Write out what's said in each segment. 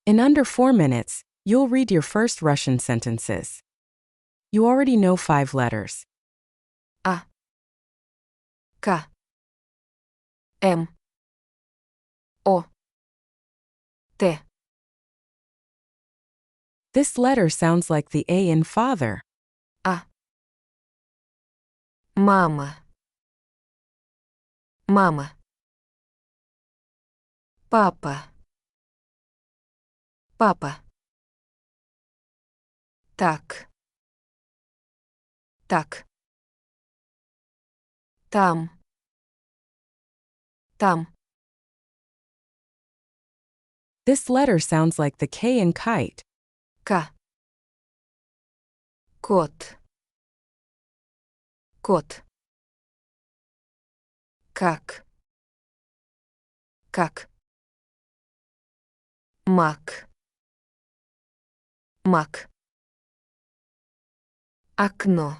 In under 4 minutes, you'll read your first Russian sentences. You already know 5 letters. А, К, М, О, Т. This letter sounds like the A in father. А. Мама. Мама. Папа. Папа. Так. Так. Там. Там. This letter sounds like the K in kite. К. Кот. Кот. Как. Как. Мак. Мак. Окно.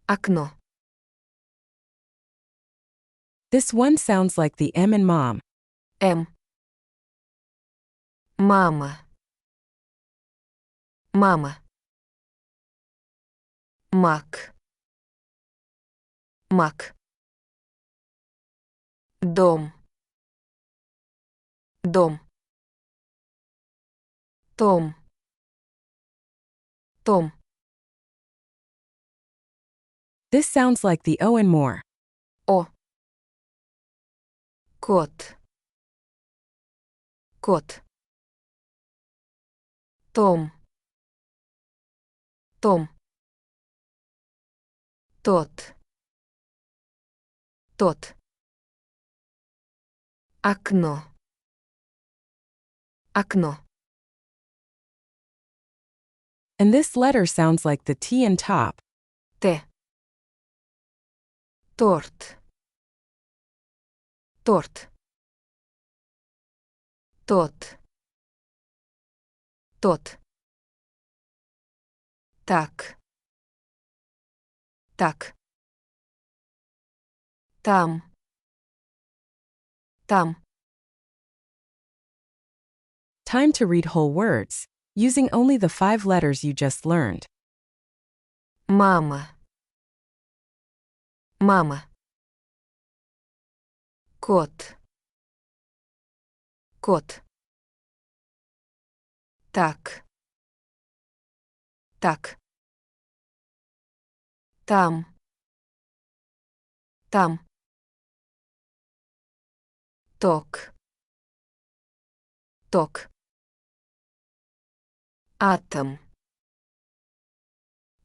Окно. This one sounds like the M in mom. М. Мама. Мама. Мак. Мак. Дом. Дом. Том. Том. This sounds like the O in more. О. Кот. Кот. Том. Том. Тот. Тот. Окно. Окно. And this letter sounds like the T in top. Т. Торт. Торт. Тот. Тот. Так. Так. Там. Там. Time to read whole words, using only the 5 letters you just learned. Мама. Мама. Кот. Кот. Так. Так. Там. Там. Ток. Ток. Атом.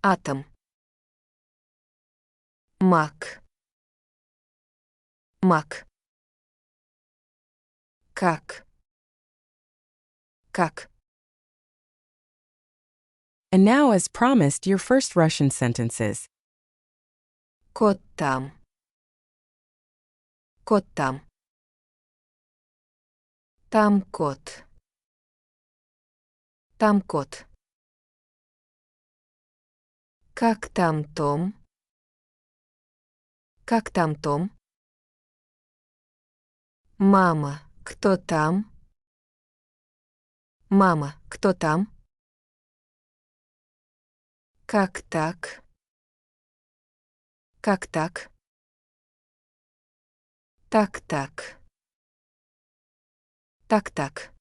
Атом. Мак. Мак. Как. Как. And now, as promised, your first Russian sentences. Кот там. Кот там. Там кот. Там кот. Как там Том? Как там Том? Мама, кто там? Мама, кто там? Как так? Как так? Так-так. Так-так.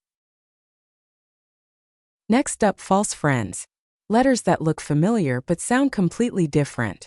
Next up, false friends. Letters that look familiar but sound completely different.